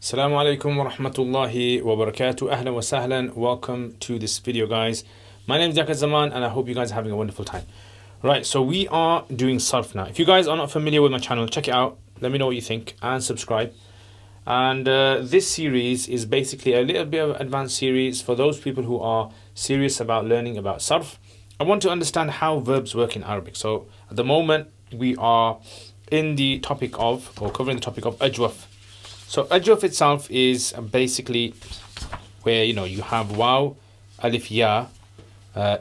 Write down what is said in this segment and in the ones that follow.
Assalamu alaikum wa rahmatullahi wa barakatuh. Ahlan wa sahlan. Welcome to this video, guys. My name is Yaqut Zaman and I hope you guys are having a wonderful time. Right, so we are doing Sarf now. If you guys are not familiar with my channel, check it out. Let me know what you think and subscribe. And this series is basically a little bit of an advanced series for those people who are serious about learning about Sarf. I want to understand how verbs work in Arabic. So at the moment, we are in the topic of, or covering the topic of Ajwaf. So Ajwaf itself is basically where you have waw, alif, ya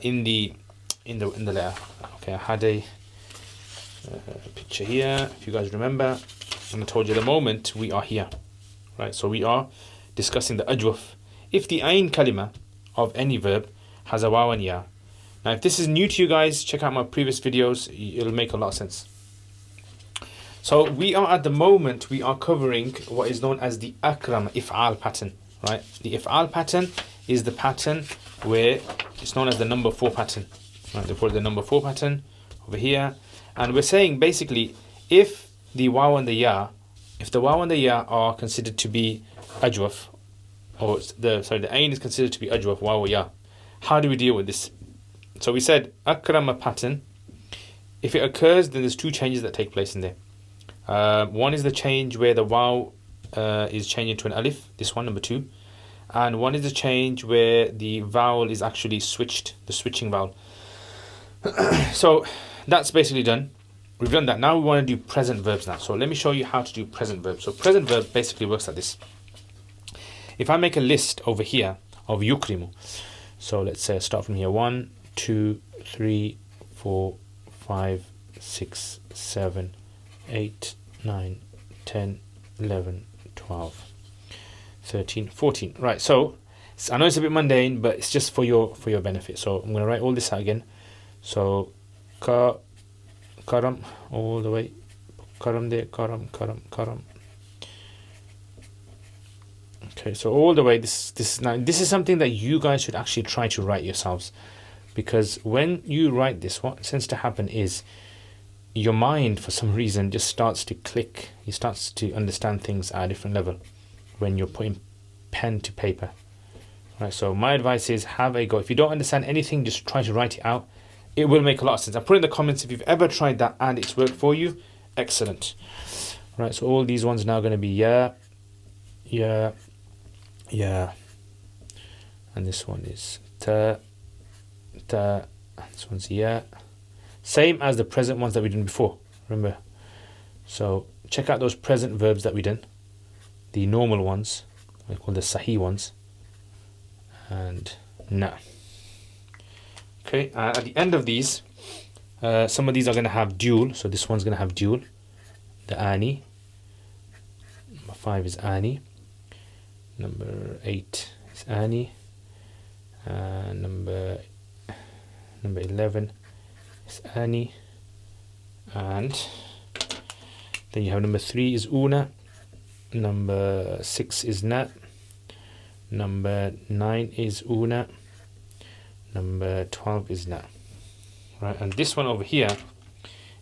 in the letter. Okay, I had a picture here. If you guys remember, and I told you the moment we are here, right? So we are discussing the Ajwaf. If the ain kalima of any verb has a waw and ya. Now, if this is new to you guys, check out my previous videos. It'll make a lot of sense. So we are at the moment, we are covering what is known as the akram if'al pattern, right? The if'al pattern is the pattern where it's known as the number 4 pattern, right? They call it the number 4 pattern over here. And we're saying basically, if the waw and the ya, are considered to be ajwaf, or the ain is considered to be ajwaf, waw or ya, how do we deal with this? So we said akram pattern, if it occurs, then there's two changes that take place in there. One is the change where the waw is changed into an alif, this one, number 2. And one is the change where the vowel is actually switched, the switching vowel. So that's basically done. We've done that. Now we want to do present verbs now. So let me show you how to do present verbs. So present verb basically works like this. If I make a list over here of yukrimu, so let's say start from here, 1, 2, 3, 4, 5, 6, 7, 8, 9, 10, 11, 12, 13, 14. Right, so I know it's a bit mundane, but it's just for your benefit. So I'm going to write all this out again. So karam all the way, karam there, karam. Okay, so all the way. This is something that you guys should actually try to write yourselves, because when you write this, what tends to happen is your mind, for some reason, just starts to click. It starts to understand things at a different level when you're putting pen to paper. Right, so my advice is have a go. If you don't understand anything, just try to write it out. It will make a lot of sense. I put in the comments if you've ever tried that and it's worked for you. Excellent. Right, so all these ones now going to be ya. And this one is ta. This one's ya. Same as the present ones that we did before, remember? So check out those present verbs that we done. The normal ones, we call the sahih ones. And na. Okay, at the end of these, some of these are going to have dual. So this one's going to have dual. The ani. Number 5 is ani. Number 8 is ani. Number 11 is ani, and then you have number 3 is una, number 6 is na, number 9 is una, number 12 is na. Right, and this one over here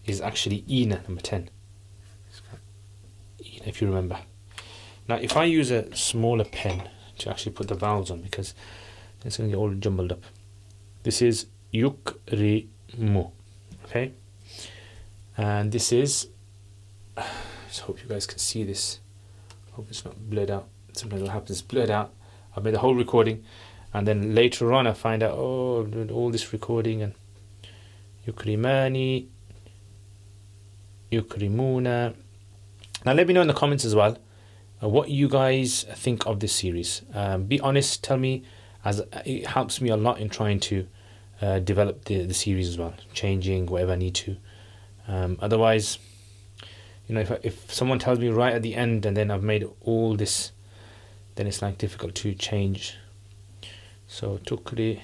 is actually ina, number 10. Ina, if you remember. Now, if I use a smaller pen to actually put the vowels on, because it's going to get all jumbled up. This is yukrimu. Okay, and this is, just hope you guys can see this. Hope it's not blurred out. Sometimes what happens is blurred out. I've made the whole recording, and then later on I find out, oh, I'm doing all this recording, and yukrimani, yukrimuna. Now let me know in the comments as well what you guys think of this series. Be honest, tell me, as it helps me a lot in trying to develop the series as well, changing whatever I need to. Otherwise, if someone tells me right at the end and then I've made all this, then it's like difficult to change. So tukrimani,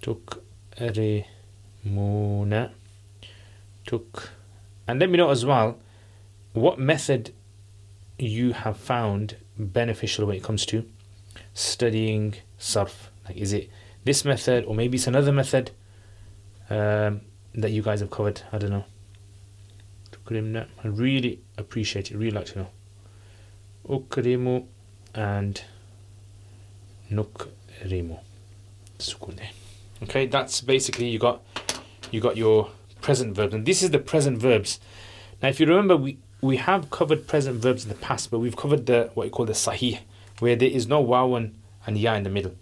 tukrimuna, and let me know as well what method you have found beneficial when it comes to studying Sarf. Like, is it this method, or maybe it's another method that you guys have covered? I don't know. I really appreciate it. Really like to know. ukrimu and nukrimu. Sukun there. Okay, that's basically you got your present verbs, and this is the present verbs. Now, if you remember, we have covered present verbs in the past, but we've covered the what you call the sahih, where there is no waw and ya in the middle.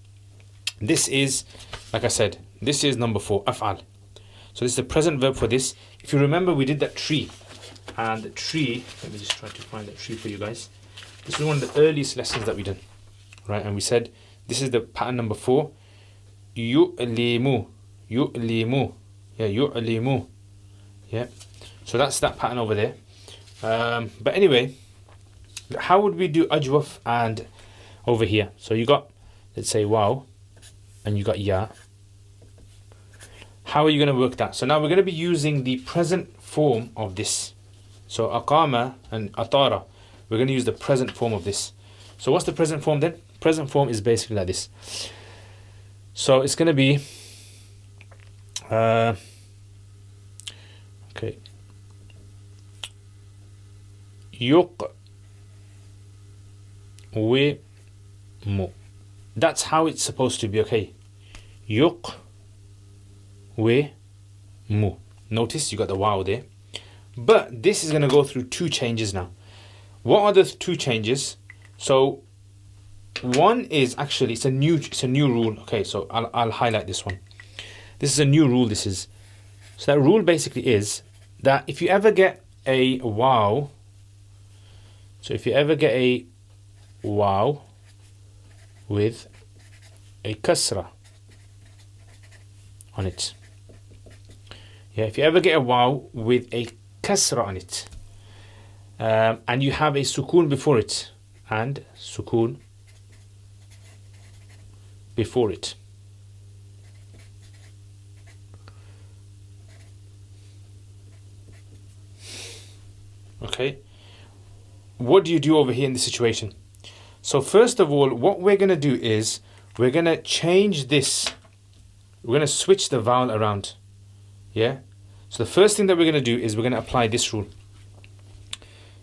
This is, like I said, this is number 4, af'al. So this is the present verb for this. If you remember, we did that tree, and the tree. Let me just try to find that tree for you guys. This is one of the earliest lessons that we did, right? And we said this is the pattern number 4. Yu'limu, yu'limu, yeah, yu'limu, yeah. So that's that pattern over there. But anyway, how would we do ajwaf and over here? So you got, let's say, wow, and you got ya. How are you going to work that? So now we're going to be using the present form of this. So aqama and atara, we're going to use the present form of this. So what's the present form then? Present form is basically like this. So it's going to be okay. Yuqwimu. That's how it's supposed to be, okay? Yuqwimu. Notice you got the wow there. But this is going to go through 2 changes now. What are the 2 changes? So one is actually it's a new rule. Okay, so I'll highlight this one. This is a new rule. This is so that rule basically is that if you ever get a wow, so if you ever get a wow with a kasra on it, yeah, if you ever get a wow with a kasra on it, and you have a sukun before it and sukun before it, okay, what do you do over here in this situation? So first of all, what we're going to do is we're going to change this. We're going to switch the vowel around. Yeah. So the first thing that we're going to do is we're going to apply this rule.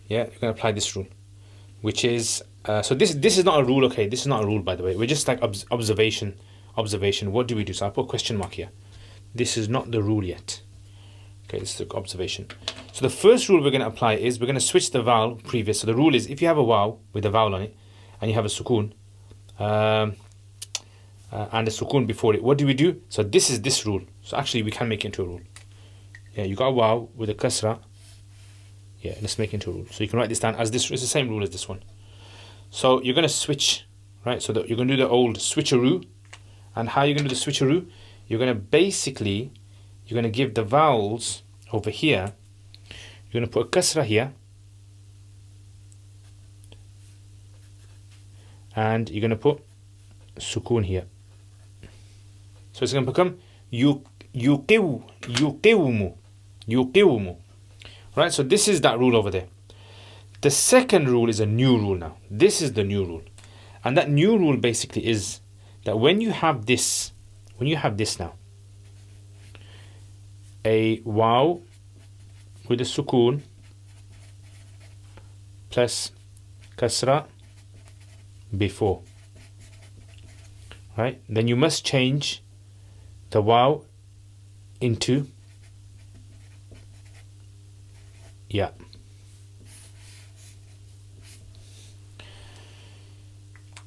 Yeah, we're going to apply this rule, which is so this is not a rule. Okay, this is not a rule, by the way. We're just like observation. What do we do? So I put a question mark here. This is not the rule yet. Okay, this is the observation. So the first rule we're going to apply is we're going to switch the vowel previous. So the rule is if you have a waw with a vowel on it and you have a sukun and a sukun before it, what do we do? So this is this rule. So actually we can make it into a rule. Yeah, you got a waw with a kasra. Yeah, let's make it into a rule. So you can write this down as this. It's the same rule as this one. So you're going to switch, right? So that you're going to do the old switcheroo. And how you're going to do the switcheroo? You're going to basically, you're going to give the vowels over here. You're going to put a kasra here. And you're going to put sukun here. So it's going to become yuqiwmu. Right, so this is that rule over there. The second rule is a new rule now. This is the new rule. And that new rule basically is that when you have this now, a waw with a sukun plus kasra before, right? Then you must change the waw into ya.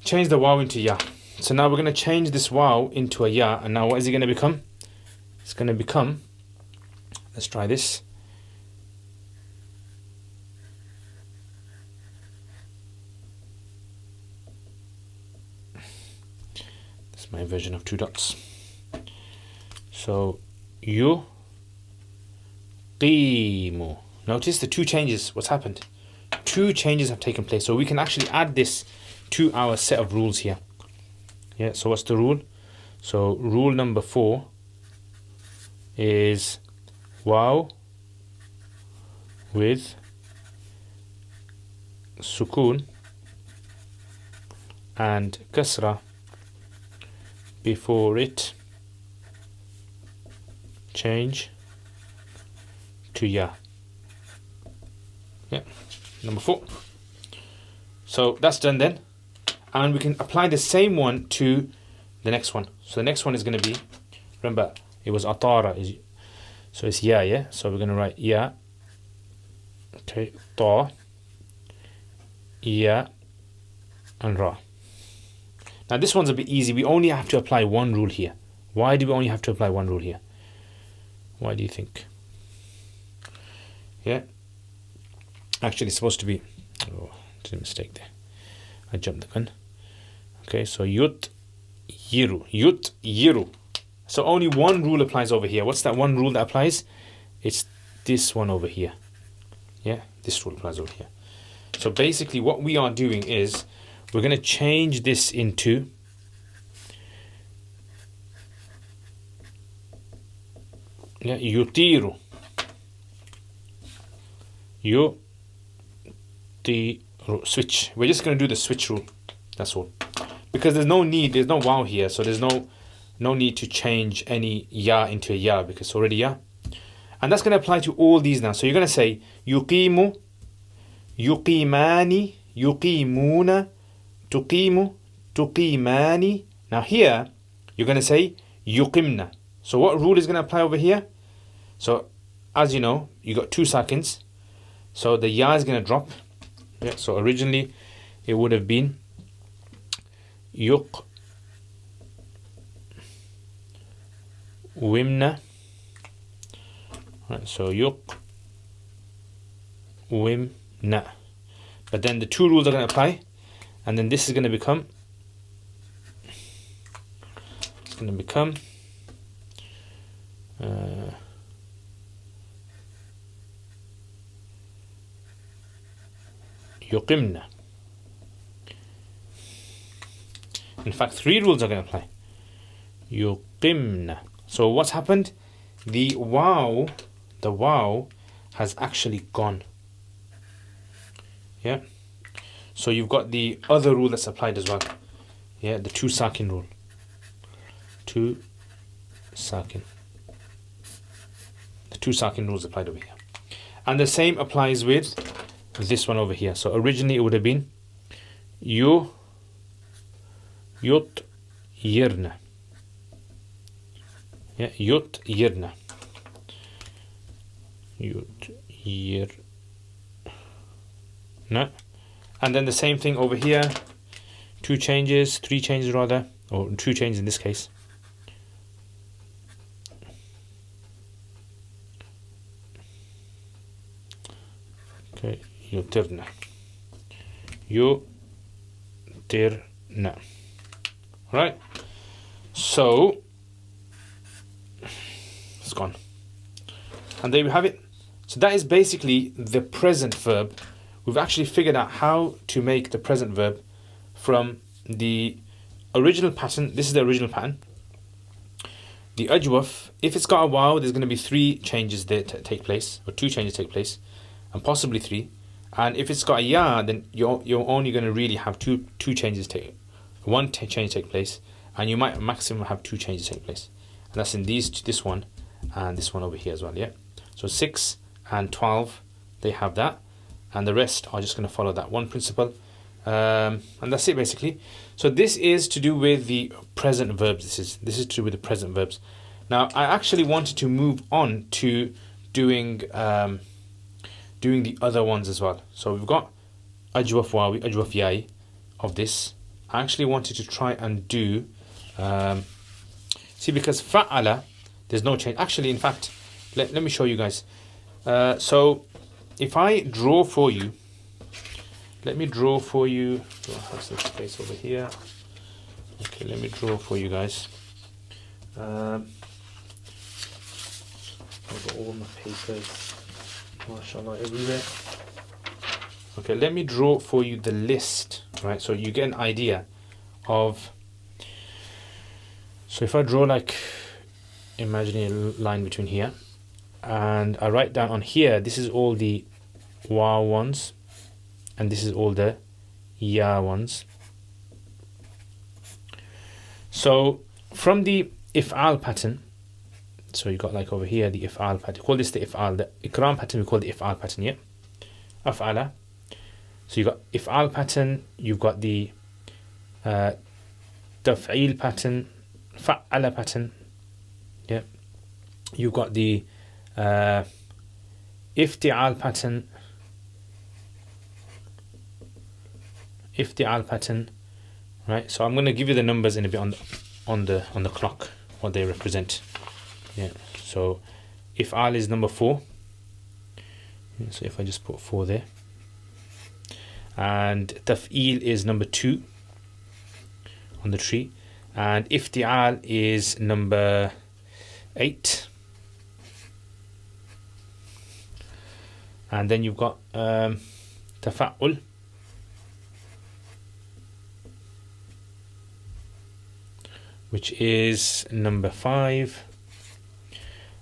Change the waw into ya. So now we're going to change this waw into a ya, and now what is it going to become? It's going to become, let's try this. This is my version of 2 dots. So yuqimu. Notice the 2 changes. What's happened? 2 changes have taken place. So we can actually add this to our set of rules here. Yeah, so what's the rule? So rule number 4 is waw with sukun and kasra before it, change to ya. Yeah, number 4. So that's done then. And we can apply the same one to the next one. So the next one is going to be, remember, it was atara. So it's ya, yeah? So we're going to write ya. Okay, ta, ya, and ra. Now this one's a bit easy. We only have to apply one rule here. Why do we only have to apply one rule here? Why do you think? Yeah. Actually, it's supposed to be... Oh, did a mistake there. I jumped the gun. Okay, so yut, yiru. Yut, yiru. So only one rule applies over here. What's that one rule that applies? It's this one over here. Yeah, this rule applies over here. So basically what we are doing is we're going to change this into yutiru. Switch. We're just going to do the switch rule. That's all. Because there's no wow here, so there's no need to change any ya into a ya because it's already ya. And that's going to apply to all these now. So you're going to say yuqimu, yuqimani, yuqimuna, tuqimu, tuqimani. Now here you're going to say yuqimna. So what rule is going to apply over here? So as you know, you got 2 seconds. So the ya is going to drop. Yeah, so originally it would have been wimna. Right, so wimna. But then the 2 rules are going to apply, and then this is going to become yuqimna. In fact, 3 rules are going to apply. Yuqimna. So what's happened? The wow has actually gone. Yeah. So you've got the other rule that's applied as well. Yeah, the 2 sakin rule. 2 sakin. The 2 sakin rules applied over here. And the same applies with this one over here. So originally it would have been yut yirna. Yeah, yut yirna. Yut yirna. And then the same thing over here. 2 changes, 3 changes rather, or 2 changes in this case. Okay, yutirna. Yutirna. Right. So it's gone. And there we have it. So that is basically the present verb. We've actually figured out how to make the present verb from the original pattern. This is the original pattern. The Ajwaf, if it's got a wow, there's going to be 3 changes there to take place, or 2 changes take place, and possibly 3. And if it's got a ya, then you're only going to really have two changes change take place, and you might maximum have 2 changes take place. And that's in this one and this one over here as well. Yeah. So 6 and 12, they have that, and the rest are just going to follow that one principle. And that's it basically. So this is to do with the present verbs. This is to do with the present verbs. Now I actually wanted to move on to doing the other ones as well. So we've got Ajwaf wawi, Ajwaf yai of this. I actually wanted to try and do see, because fa'ala, there's no change. Actually, in fact, let me show you guys. So if I draw for you, let me draw for you. Oh, I have some space over here. Okay, let me draw for you guys. I've got all my papers, mashallah, everywhere. Okay, let me draw for you the list, right? So you get an idea of. So if I draw, like, imagine a line between here, and I write down on here, this is all the wa ones, and this is all the ya ones. So from the if'al pattern, so you got like over here the if'al pattern. We call this the if'al, the ikram pattern. We call the if'al pattern. Yeah, af'ala. So you've got if'al pattern, you've got the taf'il pattern, fa'ala pattern. Yeah. You've got the ifti'al pattern, right? So I'm going to give you the numbers in a bit on the clock, what they represent. Yeah. So if'al is number 4. Yeah, so if I just put 4 there, and taf'il is number 2 on the tree, and ifti'al is number 8. And then you've got tafa'ul, which is number 5.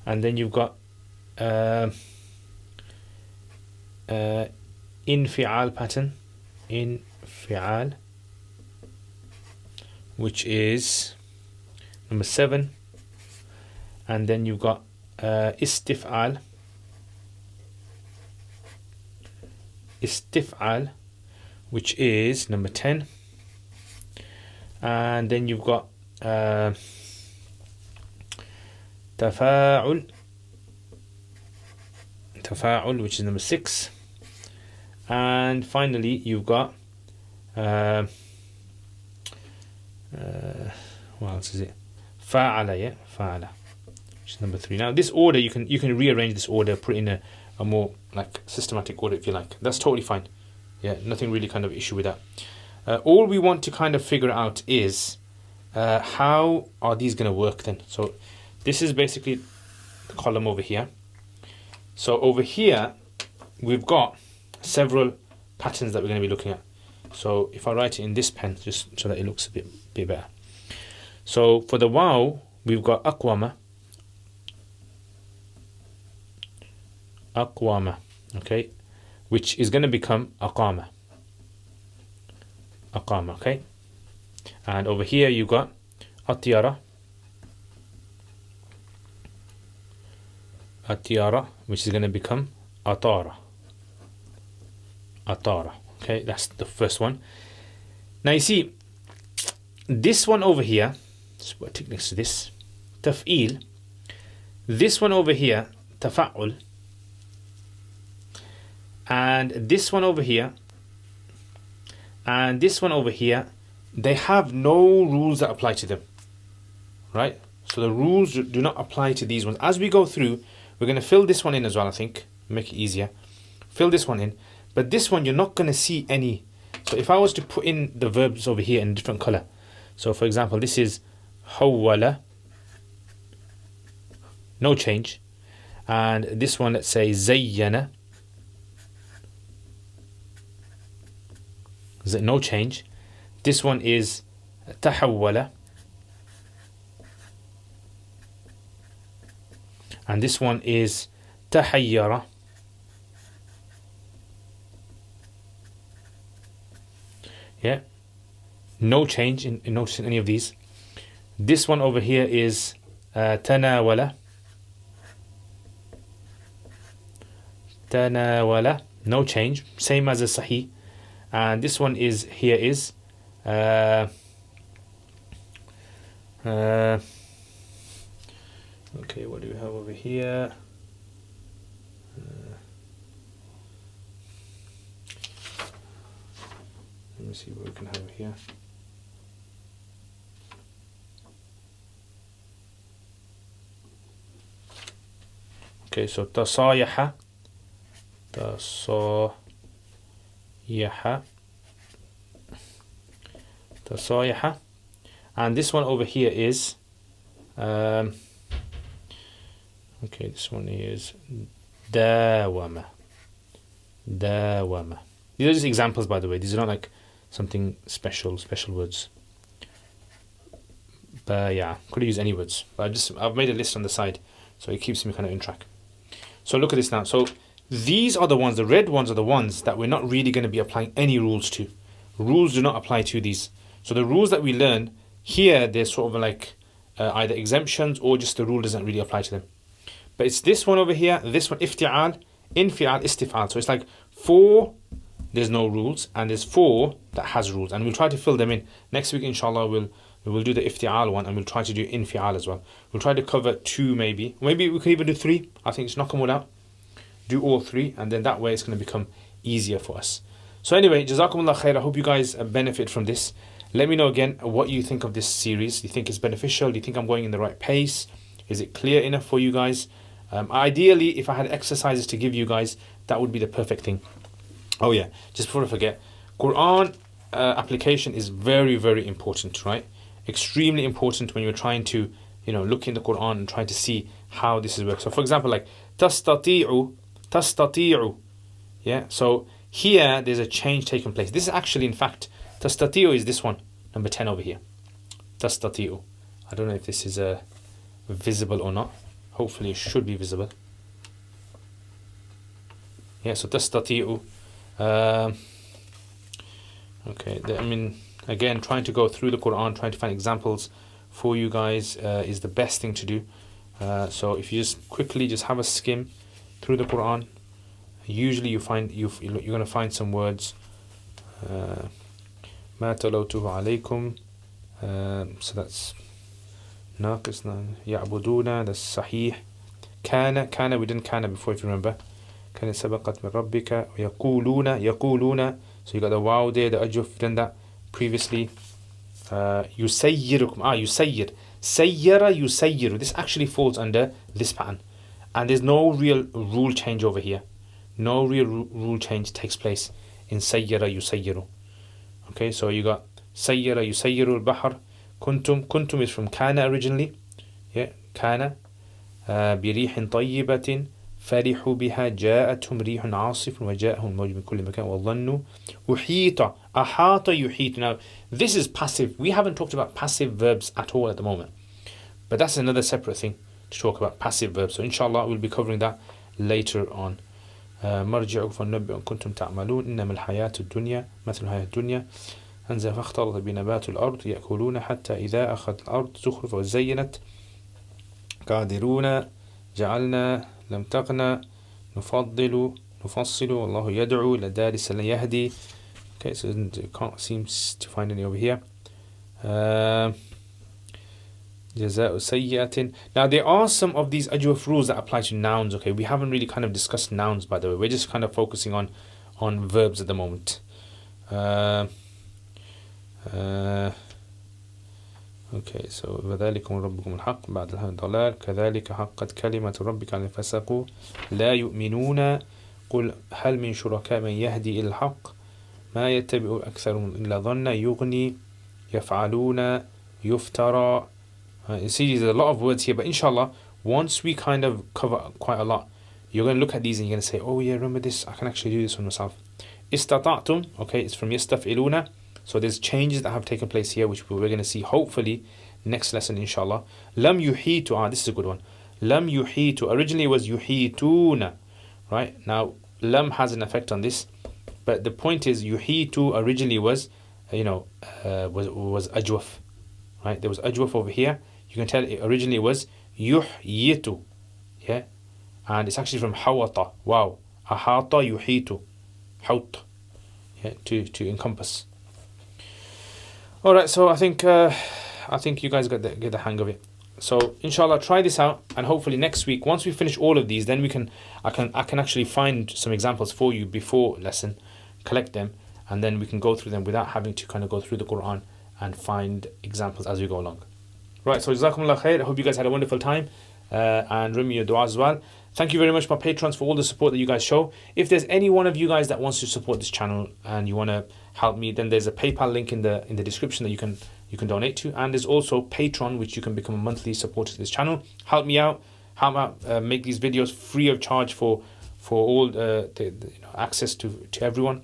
And then you've got infi'al pattern, which is number 7. And then you've got istif'al, which is number 10. And then you've got tafa'ul, which is number 6. And finally you've got what else is it? Fa'ala, yeah, fa'ala, which is number 3. Now this order, you can rearrange this order, put in a more like systematic order if you like. That's totally fine. Yeah, nothing really kind of issue with that. All we want to kind of figure out is how are these going to work then. So this is basically the column over here. So over here we've got several patterns that we're going to be looking at. So if I write it in this pen, just so that it looks a bit better. So for the waw, we've got aqwama, okay, which is going to become aqama, okay. And over here you've got atiyara, which is going to become atara, okay. That's the first one. Now you see this one over here, just put a tick next to this, taf'il. This one over here, tafa'ul. And this one over here and this one over here, they have no rules that apply to them, right? So the rules do not apply to these ones. As we go through, we're going to fill this one in as well, I think, make it easier. Fill this one in, but this one you're not going to see any. So if I was to put in the verbs over here in a different color, so for example, this is hawwala, no change. And this one, let's say zayyana, no change. This one is tahawwala, and this one is tahayyara. Yeah, no change in noticing any of these. This one over here is tanawala, no change, same as a sahih. And this one is here is okay, what do we have over here? Let me see what we can have here. Okay, so tasayaha, and this one over here is okay, this one is dawama. These are just examples, by the way. These are not like something special words. But yeah, could use any words, but I've made a list on the side, so it keeps me kind of in track. So look at this now. So these are the ones, the red ones are the ones that we're not really going to be applying any rules to. Rules do not apply to these. So the rules that we learn here, they're sort of like either exemptions or just the rule doesn't really apply to them. But it's this one over here, this one, ifti'al, infi'al, istif'al. So it's like 4 there's no rules, and there's 4 that has rules, and we'll try to fill them in. Next week, inshallah, we'll do the ifti'al one, and we'll try to do infi'al as well. We'll try to cover 2 maybe. Maybe we could even do 3. I think just knock them all out. Do all 3, and then that way it's going to become easier for us. So anyway, Jazakumullah khair. I hope you guys benefit from this. Let me know again what you think of this series. Do you think it's beneficial? Do you think I'm going in the right pace? Is it clear enough for you guys? Ideally, if I had exercises to give you guys, that would be the perfect thing. Oh yeah, just before I forget, Quran application is very, very important, right? Extremely important when you're trying to, look in the Quran and try to see how this is works. So for example, like tastati'u, yeah. So here there's a change taking place. This is actually, in fact, tastati'u is this one, number 10 over here. Tastati'u. I don't know if this is visible or not. Hopefully it should be visible. Yeah, so tastati'u. Okay, again, trying to go through the Quran, trying to find examples for you guys is the best thing to do. So if you just quickly just have a skim through the Quran, usually you're going to find some words. ما تلوته عليكم. So that's ناقص يعبدون, that's صحيح. كان we didn't كان before, if you remember. كان سبقت من ربك يقولون. So you got the wow there, the ajwaf, done that previously. يسيركم, يسير. سير يسير. This actually falls under this pattern. And there's no real rule change over here. No real rule change takes place in سير يسير. Okay, so you got سير يسير البحر. كنتم is from كان originally. Yeah, كان بريح طيبة فرحوا بها جاءتهم ريح عاصف وجاءهم الموج من كل مكان وظنوا أحاط يحيط. Now this is passive. We haven't talked about passive verbs at all at the moment, but that's another separate thing to talk about, passive verbs. So inshallah we'll be covering that later on. مرجعكم فننبئكم كنتم تعملون إنما الحياة الدنيا مثل الحياة الدنيا أنزل فاختلط بنبات الأرض يأكلون حتى إذا أخذت الأرض زخرف وزينت قادرون جعلنا لم تقنى نفصل والله يدعو إلى دار السلام يهدي. Okay, so it can't seem to find any over here. جزاء سيئة. Now there are some of these ajwaf rules that apply to nouns. Okay, we haven't really kind of discussed nouns, by the way. We're just kind of focusing on verbs at the moment. Okay, so وذلكم ربكم الحق بعد الضلال كذلك حقت كلمة ربك على الفسق لا يؤمنون قل هل من شركاء من يهدي إلى الحق ما يتبع أكثرهم إلا ظن يغني يفعلون يفترى. You see, there's a lot of words here, but inshallah, once we kind of cover quite a lot, you're going to look at these and you're going to say, oh yeah, remember this, I can actually do this for myself. Istata'tum, okay, it's from yastaf'iluna. So there's changes that have taken place here, which we're going to see hopefully next lesson, inshallah. Lam yuhitu, this is a good one. Lam yuhitu, originally it was yuhituna, right? Now, lam has an effect on this, but the point is, yuhitu originally was, was ajwaf, right? There was ajwaf over here. You can tell it originally was yuhyitu, yeah? And it's actually from hawata, wow. Ahata yuhitu, hawt, yeah, to encompass. All right, so I think you guys get the hang of it. So inshallah, try this out, and hopefully next week, once we finish all of these, then I can actually find some examples for you before lesson, collect them, and then we can go through them without having to kind of go through the Quran and find examples as we go along. Right, so Jazakumullah khair. I hope you guys had a wonderful time, and remember your dua as well. Thank you very much, my patrons, for all the support that you guys show. If there's any one of you guys that wants to support this channel and you want to help me, then there's a PayPal link in the description that you can donate to, and there's also Patreon, which you can become a monthly supporter to this channel. Help me out, make these videos free of charge for all the access to everyone,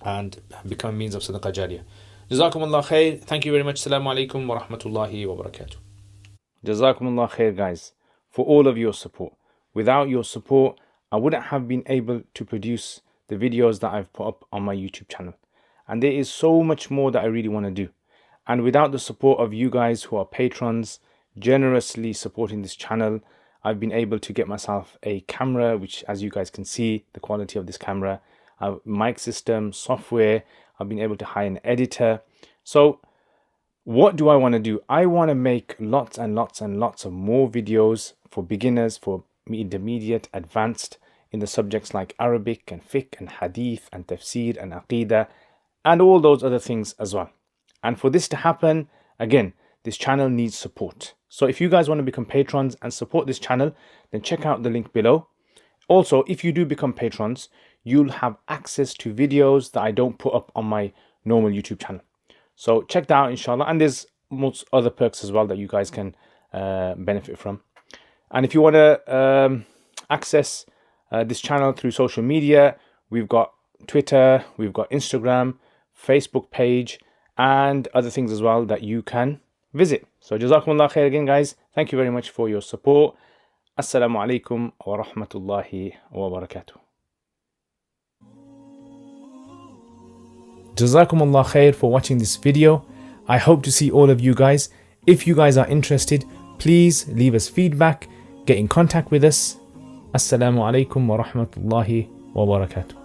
and become a means of sadaqah jariyah. Jazakumullah khair. Thank you very much. Assalamu alaikum wa rahmatullahi wa barakatuh. Jazakumullah khair, guys, for all of your support. Without your support, I wouldn't have been able to produce the videos that I've put up on my YouTube channel. And there is so much more that I really want to do. And without the support of you guys who are patrons, generously supporting this channel, I've been able to get myself a camera, which, as you guys can see, the quality of this camera. mic system, software. I've been able to hire an editor. So what do I want to do? I want to make lots and lots and lots of more videos for beginners, for intermediate, advanced in the subjects like Arabic and fiqh and hadith and tafsir and aqidah and all those other things as well. And for this to happen, again, this channel needs support. So if you guys want to become patrons and support this channel, then check out the link below. Also, if you do become patrons, you'll have access to videos that I don't put up on my normal YouTube channel. So check that out, inshallah. And there's most other perks as well that you guys can benefit from. And if you want to access this channel through social media, we've got Twitter, we've got Instagram, Facebook page, and other things as well that you can visit. So jazakumullah khair again, guys. Thank you very much for your support. Assalamu alaikum wa rahmatullahi wa barakatuh. Jazakumullah khair for watching this video. I hope to see all of you guys. If you guys are interested, please leave us feedback, get in contact with us. Assalamu alaikum wa rahmatullahi wa barakatuh.